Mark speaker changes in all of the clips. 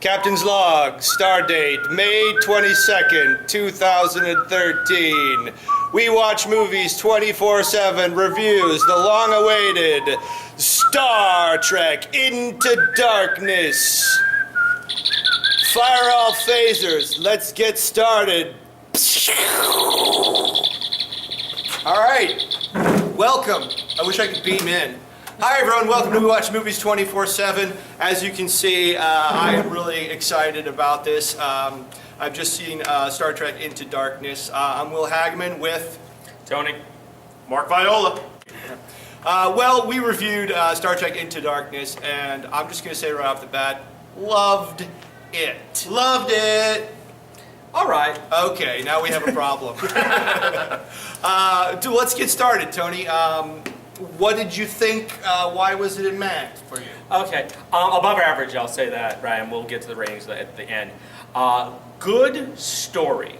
Speaker 1: Captain's log, stardate, May 22nd, 2013. We Watch Movies 24/7 reviews the long-awaited Star Trek Into Darkness. Fire all phasers, let's get started. All right, welcome. I wish I could beam in. Hi everyone, welcome to We Watch Movies 24/7. As you can see, I am really excited about this. I've just seen Star Trek Into Darkness. I'm Will Hagaman with
Speaker 2: Tony.
Speaker 3: Mark Viola.
Speaker 1: Well, we reviewed Star Trek Into Darkness, and I'm just going to say right off the bat, loved it.
Speaker 3: Loved it.
Speaker 1: All right. Okay, now we have a problem. Let's get started, Tony. What did you think? Why was it in Mag for you?
Speaker 2: Okay, above average, I'll say that, right, and we'll get to the ratings at the end. Good story.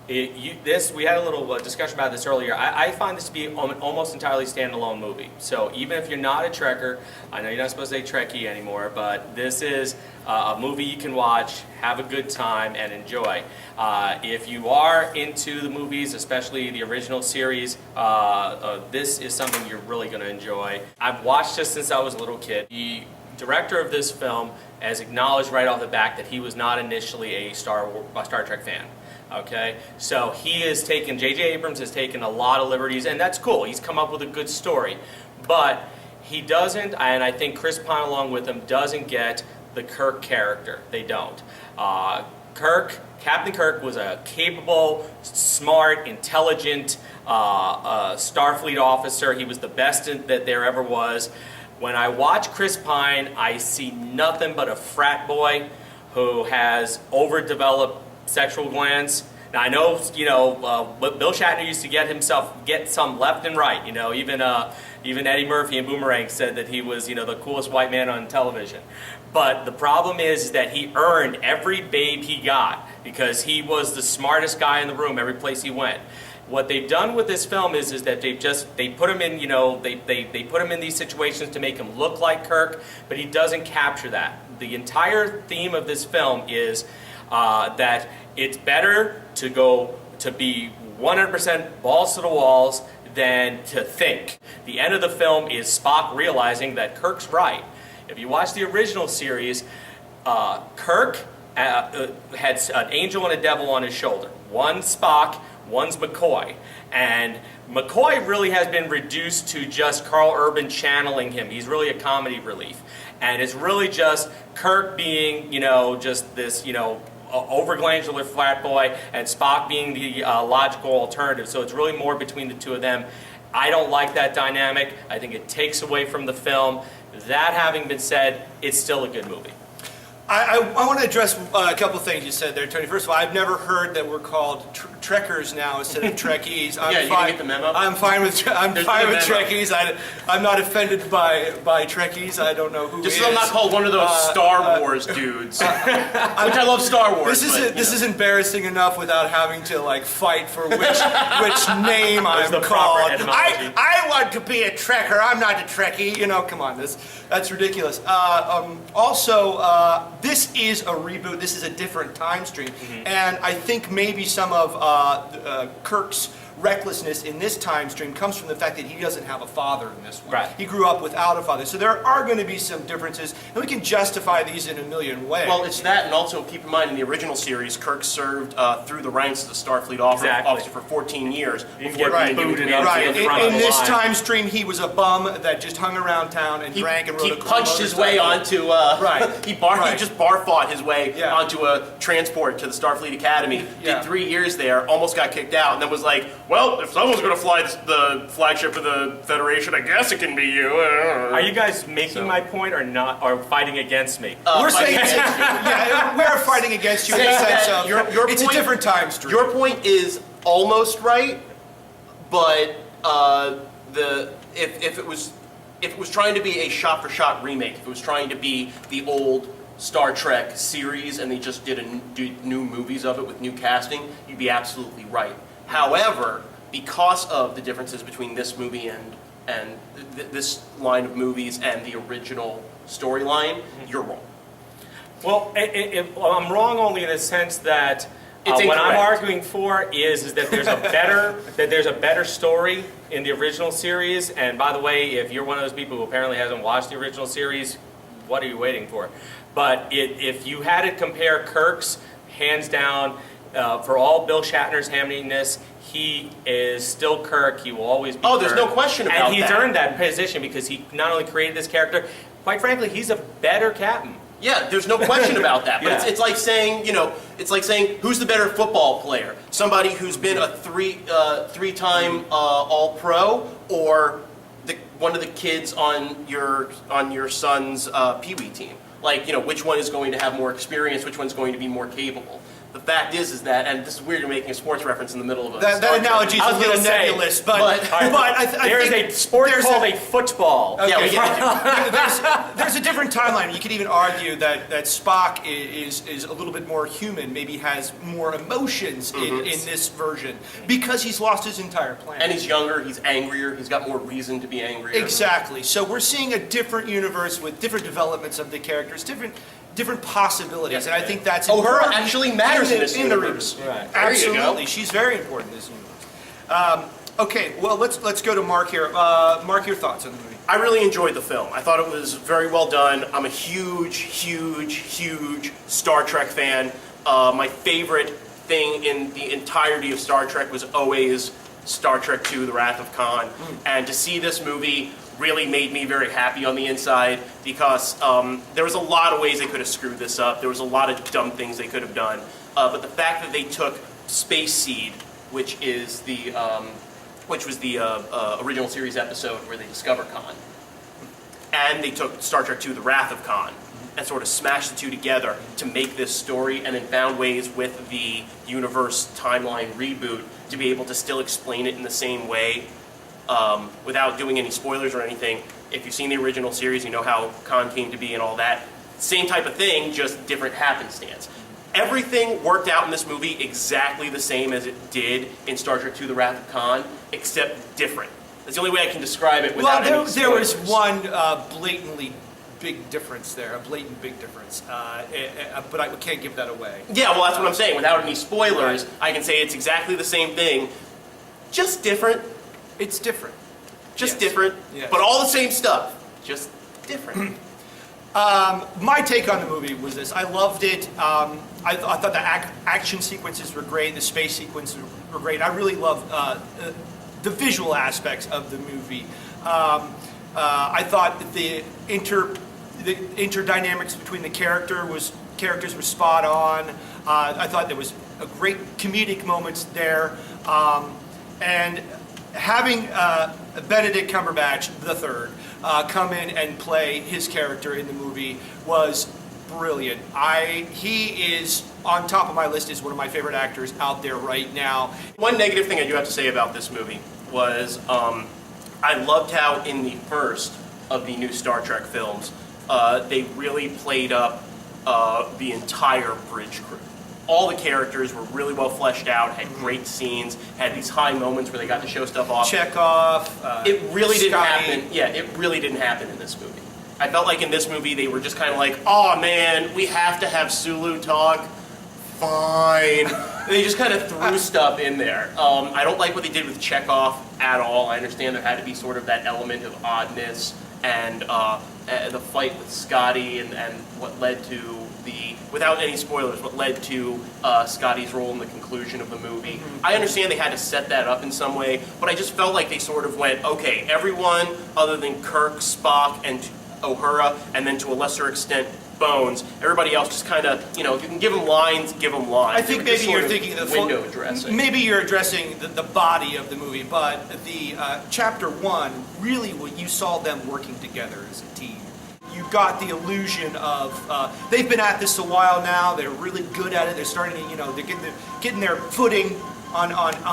Speaker 2: We had a little discussion about this earlier. I find this to be an almost entirely standalone movie. So even if you're not a Trekker, I know you're not supposed to say Trekkie anymore, but this is a movie you can watch, have a good time, and enjoy. If you are into the movies, especially the original series, this is something you're really going to enjoy. I've watched this since I was a little kid. The director of this film has acknowledged right off the bat that he was not initially a Star Trek fan. Okay, so J.J. Abrams has taken a lot of liberties, and that's cool. He's come up with a good story, but he doesn't, and I think Chris Pine along with him doesn't get the Kirk character. They don't. Captain Kirk was a capable, smart, intelligent Starfleet officer. He was the best that there ever was. When I watch Chris Pine, I see nothing but a frat boy who has overdeveloped sexual glands. Now I know, Bill Shatner used to get some left and right. Even Eddie Murphy in Boomerang said that he was, the coolest white man on television. But the problem is that he earned every babe he got because he was the smartest guy in the room every place he went. What they've done with this film is that they put him in, they put him in these situations to make him look like Kirk, but he doesn't capture that. The entire theme of this film is that it's better to be 100% balls to the walls than to think. The end of the film is Spock realizing that Kirk's right. If you watch the original series, Kirk had an angel and a devil on his shoulder. One's Spock, one's McCoy. And McCoy really has been reduced to just Carl Urban channeling him. He's really a comedy relief. And it's really just Kirk being, just this, over-glandular flat boy, and Spock being the logical alternative. So it's really more between the two of them. I don't like that dynamic. I think it takes away from the film. That having been said, it's still a good movie.
Speaker 1: I want to address a couple of things you said there, Tony. First of all, I've never heard that we're called Trekkers now instead of Trekkies.
Speaker 3: You didn't get the memo?
Speaker 1: I'm fine with Trekkies. I'm not offended by Trekkies. I don't know who
Speaker 3: Just
Speaker 1: is.
Speaker 3: so I'm not called one of those Star Wars dudes. Which I love Star Wars.
Speaker 1: This is embarrassing enough without having to fight for which name I'm called. I want to be a Trekker. I'm not a Trekkie. Come on, that's ridiculous. Also, this is a reboot. This is a different time stream, and I think maybe some of Kirk's recklessness in this time stream comes from the fact that he doesn't have a father in this one.
Speaker 2: Right.
Speaker 1: He grew up without a father, so there are going to be some differences, and we can justify these in a million ways.
Speaker 3: Well, it's that, and also keep in mind in the original series, Kirk served through the ranks as a Starfleet officer for 14 years before being booted up to the front of the
Speaker 1: in this
Speaker 3: line.
Speaker 1: time stream, he was a bum that just hung around town and drank and rode a
Speaker 3: He punched his way onto. He just bar fought his way onto a transport to the Starfleet Academy. Did 3 years there, almost got kicked out, and then was like, well, if someone's going to fly the flagship of the Federation, I guess it can be you.
Speaker 2: Are you guys making my point or not, or fighting against me?
Speaker 1: We're saying we're fighting against you in the sense of it's a different time stream.
Speaker 3: Your point is almost right, but if it was trying to be a shot-for-shot remake, if it was trying to be the old Star Trek series and they just did new movies of it with new casting, you'd be absolutely right. However, because of the differences between this movie and this line of movies and the original storyline, you're wrong.
Speaker 2: Well, I'm wrong only in the sense that
Speaker 3: It's
Speaker 2: what I'm
Speaker 3: incorrect.
Speaker 2: arguing for is that there's a better story in the original series. And by the way, if you're one of those people who apparently hasn't watched the original series, what are you waiting for? But if you had to compare Kirk's, hands down, for all Bill Shatner's hammeriness, he is still Kirk. He will always be
Speaker 3: Oh,
Speaker 2: Kirk.
Speaker 3: there's no question about
Speaker 2: And he's
Speaker 3: that.
Speaker 2: earned that position because he not only created this character, quite frankly, he's a better captain.
Speaker 3: Yeah, there's no question about that. But
Speaker 2: Yeah.
Speaker 3: it's like saying, it's like saying, who's the better football player? Somebody who's been a three-time All-Pro, or one of the kids on your son's Pee Wee team? Like, which one is going to have more experience? Which one's going to be more capable? The fact is that, and this is weird, you're making a sports reference in the middle of a
Speaker 1: That analogy is a little nebulous, but I
Speaker 2: There's
Speaker 1: think
Speaker 2: a sport
Speaker 1: there's
Speaker 2: called a football.
Speaker 1: Okay,
Speaker 3: Yeah, we get
Speaker 1: there's a different timeline. You could even argue that Spock is a little bit more human, maybe has more emotions in this version, because he's lost his entire planet.
Speaker 3: And he's younger, he's angrier, he's got more reason to be angrier.
Speaker 1: Exactly. So we're seeing a different universe with different developments of the characters, different possibilities, and I think that's
Speaker 3: O'Hara
Speaker 1: important
Speaker 3: actually matters in this universe.
Speaker 1: Right.
Speaker 3: There you go.
Speaker 1: Absolutely, she's very important in this universe. Okay, well let's go to Mark here. Mark, your thoughts on the movie?
Speaker 3: I really enjoyed the film. I thought it was very well done. I'm a huge Star Trek fan. My favorite thing in the entirety of Star Trek was always Star Trek II: The Wrath of Khan. And to see this movie really made me very happy on the inside, because there was a lot of ways they could have screwed this up. There was a lot of dumb things they could have done. But the fact that they took Space Seed, which was the original series episode where they discover Khan, and they took Star Trek II: The Wrath of Khan, and sort of smashed the two together to make this story, and then found ways with the universe timeline reboot to be able to still explain it in the same way, without doing any spoilers or anything. If you've seen the original series, you know how Khan came to be and all that. Same type of thing, just different happenstance. Everything worked out in this movie exactly the same as it did in Star Trek II: The Wrath of Khan, except different. That's the only way I can describe it without any spoilers.
Speaker 1: There was one blatantly big difference there, a blatant big difference, but I can't give that away.
Speaker 3: Yeah, well, that's what I'm saying. Without any spoilers, I can say it's exactly the same thing, just different.
Speaker 1: It's different.
Speaker 3: Just
Speaker 1: Yes.
Speaker 3: different,
Speaker 1: Yes.
Speaker 3: but all the same stuff, just different.
Speaker 1: My take on the movie was this. I loved it. I thought the action sequences were great. The space sequences were great. I really loved the visual aspects of the movie. I thought that the interdynamics between the characters were spot on. I thought there was a great comedic moments there. And having Benedict Cumberbatch III come in and play his character in the movie was brilliant. He is on top of my list as one of my favorite actors out there right now.
Speaker 3: One negative thing I do have to say about this movie was I loved how in the first of the new Star Trek films, they really played up the entire bridge crew. All the characters were really well fleshed out, had great scenes, had these high moments where they got to show stuff off.
Speaker 1: Chekhov,
Speaker 3: It really didn't
Speaker 1: Scotty.
Speaker 3: happen. Yeah, it really didn't happen in this movie. I felt like in this movie they were just kind of like, oh man, we have to have Sulu talk. Fine. They just kind of threw stuff in there. I don't like what they did with Chekhov at all. I understand there had to be sort of that element of oddness and the fight with Scotty and what led to without any spoilers, what led to Scotty's role in the conclusion of the movie. I understand they had to set that up in some way, but I just felt like they sort of went, okay, everyone other than Kirk, Spock, and O'Hara, and then to a lesser extent Bones, everybody else just kind of, you can give them lines, give them lines.
Speaker 1: I think
Speaker 3: They were just
Speaker 1: maybe you're
Speaker 3: sort of
Speaker 1: thinking the full,
Speaker 3: window dressing.
Speaker 1: Maybe you're addressing the body of the movie, but the chapter 1, really what you saw them working together as a team. You got the illusion of they've been at this a while now. They're really good at it. They're starting to, they're getting their footing on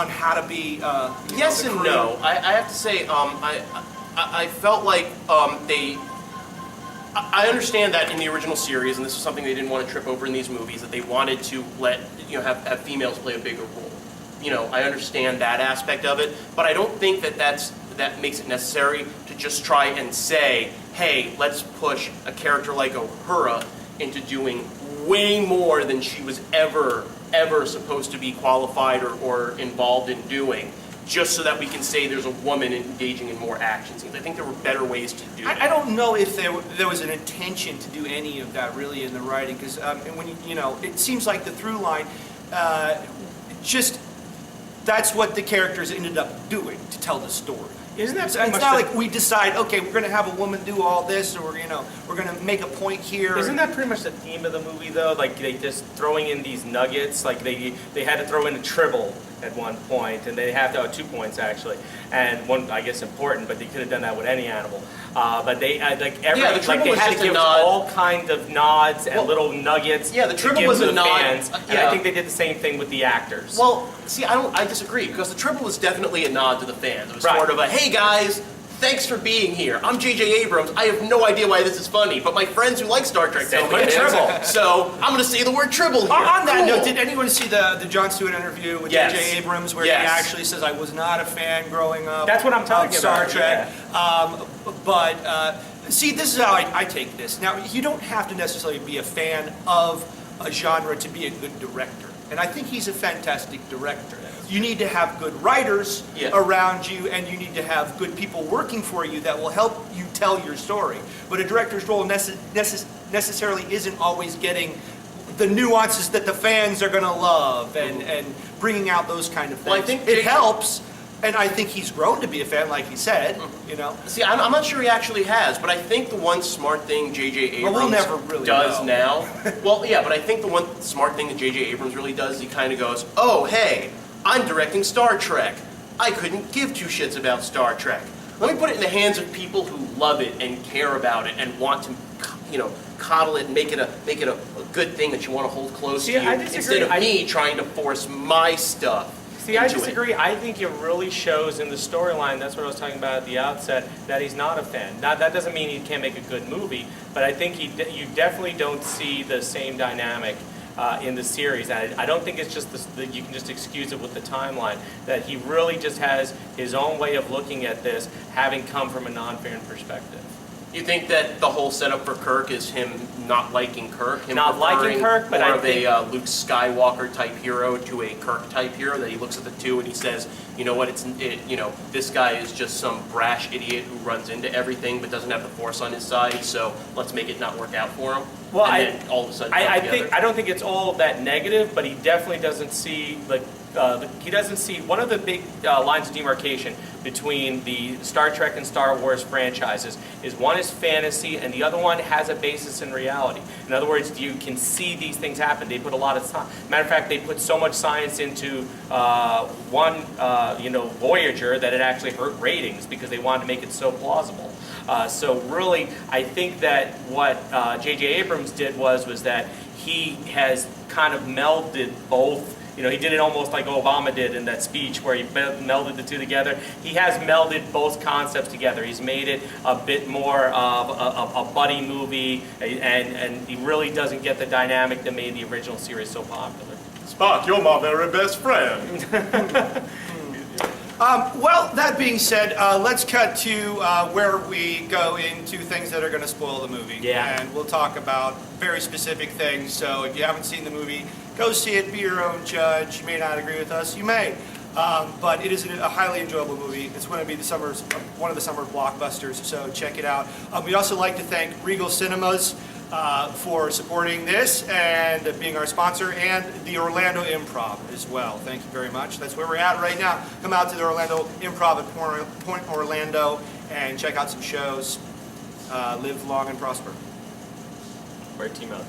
Speaker 1: how to be.
Speaker 3: Yes
Speaker 1: the
Speaker 3: and
Speaker 1: crew.
Speaker 3: no. I have to say, I felt like they. I understand that in the original series, and this is something they didn't want to trip over in these movies, that they wanted to have females play a bigger role. I understand that aspect of it, but I don't think that makes it necessary to just try and say, hey, let's push a character like O'Hara into doing way more than she was ever supposed to be qualified or involved in doing, just so that we can say there's a woman engaging in more action scenes. I think there were better ways to do it.
Speaker 1: I don't know if there was an intention to do any of that really in the writing, because when it seems like the through line, just that's what the characters ended up doing to tell the story.
Speaker 2: Isn't that
Speaker 1: It's
Speaker 2: pretty much
Speaker 1: not like we decide, okay, we're going to have a woman do all this, or we're going to make a point here.
Speaker 2: Isn't that pretty much the theme of the movie, though? Like, they just throwing in these nuggets. Like, they had to throw in a tribble at one point, and they have to, 2 points, actually. And one, I guess, important, but they could have done that with any animal. But they, like,
Speaker 3: the
Speaker 2: they
Speaker 3: tribble was
Speaker 2: had
Speaker 3: just
Speaker 2: to
Speaker 3: a
Speaker 2: give us
Speaker 3: nod.
Speaker 2: all kinds of nods and little nuggets
Speaker 3: Yeah, the
Speaker 2: to
Speaker 3: tribble
Speaker 2: give
Speaker 3: was
Speaker 2: to
Speaker 3: a
Speaker 2: the
Speaker 3: nod.
Speaker 2: fans. And
Speaker 3: Yeah.
Speaker 2: I think they did the same thing with the actors.
Speaker 3: Well, see, I disagree, because the tribble was definitely a nod to the fans. It was
Speaker 2: Right.
Speaker 3: sort of a, hey guys, thanks for being here. I'm J.J. Abrams. I have no idea why this is funny, but my friends who like Star Trek tell me it is.
Speaker 2: Tribble.
Speaker 3: So I'm going to say the word tribble here.
Speaker 1: On that
Speaker 3: Cool.
Speaker 1: note, did anyone see the Jon Stewart interview with
Speaker 3: Yes.
Speaker 1: J.J. Abrams, where
Speaker 3: Yes.
Speaker 1: he actually says, "I was not a fan growing up"?
Speaker 2: That's what I'm talking
Speaker 1: of Star
Speaker 2: about,
Speaker 1: Trek. See, this is how I take this. Now, you don't have to necessarily be a fan of a genre to be a good director, and I think he's a fantastic director. You need to have good writers
Speaker 3: Yeah.
Speaker 1: around you, and you need to have good people working for you that will help you tell your story. But a director's role necessarily isn't always getting the nuances that the fans are going to love and bringing out those kind of things.
Speaker 3: Well, I think
Speaker 1: it helps, and I think he's grown to be a fan, like he said.
Speaker 3: See, I'm not sure he actually has, but I think the one smart thing J.J. Abrams
Speaker 1: Well, we'll never really
Speaker 3: does
Speaker 1: know.
Speaker 3: now, well, yeah, but I think the one smart thing that J.J. Abrams really does is he kind of goes, oh, hey, I'm directing Star Trek. I couldn't give two shits about Star Trek. Let me put it in the hands of people who love it and care about it and want to, coddle it and make it a good thing that you want to hold close
Speaker 2: See,
Speaker 3: to you,
Speaker 2: I disagree.
Speaker 3: instead of me trying to force my stuff.
Speaker 2: See, I
Speaker 3: into it.
Speaker 2: disagree. I think it really shows in the storyline, that's what I was talking about at the outset, that he's not a fan. Now, that doesn't mean he can't make a good movie, but I think you definitely don't see the same dynamic in the series. I don't think it's just that you can just excuse it with the timeline, that he really just has his own way of looking at this, having come from a non-fan perspective.
Speaker 3: You think that the whole setup for Kirk is him not liking Kirk? Him
Speaker 2: Not liking
Speaker 3: preferring
Speaker 2: Kirk, but
Speaker 3: more
Speaker 2: I
Speaker 3: of
Speaker 2: think-
Speaker 3: a Luke Skywalker type hero to a Kirk type hero, that he looks at the two and he says, you know what, this guy is just some brash idiot who runs into everything but doesn't have the Force on his side, so let's make it not work out for him.
Speaker 2: Well,
Speaker 3: and then all of a sudden
Speaker 2: I don't think it's all that negative, but he definitely doesn't see one of the big lines of demarcation between the Star Trek and Star Wars franchises is one is fantasy and the other one has a basis in reality. In other words, you can see these things happen. They put a lot of science. Matter of fact, they put so much science into Voyager that it actually hurt ratings because they wanted to make it so plausible. So really, I think that what J.J. Abrams did was that he has kind of melded both. He did it almost like Obama did in that speech where he melded the two together. He has melded both concepts together. He's made it a bit more of a buddy movie, and he really doesn't get the dynamic that made the original series so popular.
Speaker 4: Spock, you're my very best friend.
Speaker 1: Well, that being said, let's cut to where we go into things that are going to spoil the movie.
Speaker 2: Yeah.
Speaker 1: And we'll talk about very specific things. So if you haven't seen the movie, go see it, be your own judge. You may not agree with us, you may. But it is a highly enjoyable movie. It's going to be one of the summer blockbusters, so check it out. We'd also like to thank Regal Cinemas for supporting this and being our sponsor, and the Orlando Improv as well. Thank you very much. That's where we're at right now. Come out to the Orlando Improv at Point Orlando and check out some shows. Live long and prosper.
Speaker 2: We're a team out.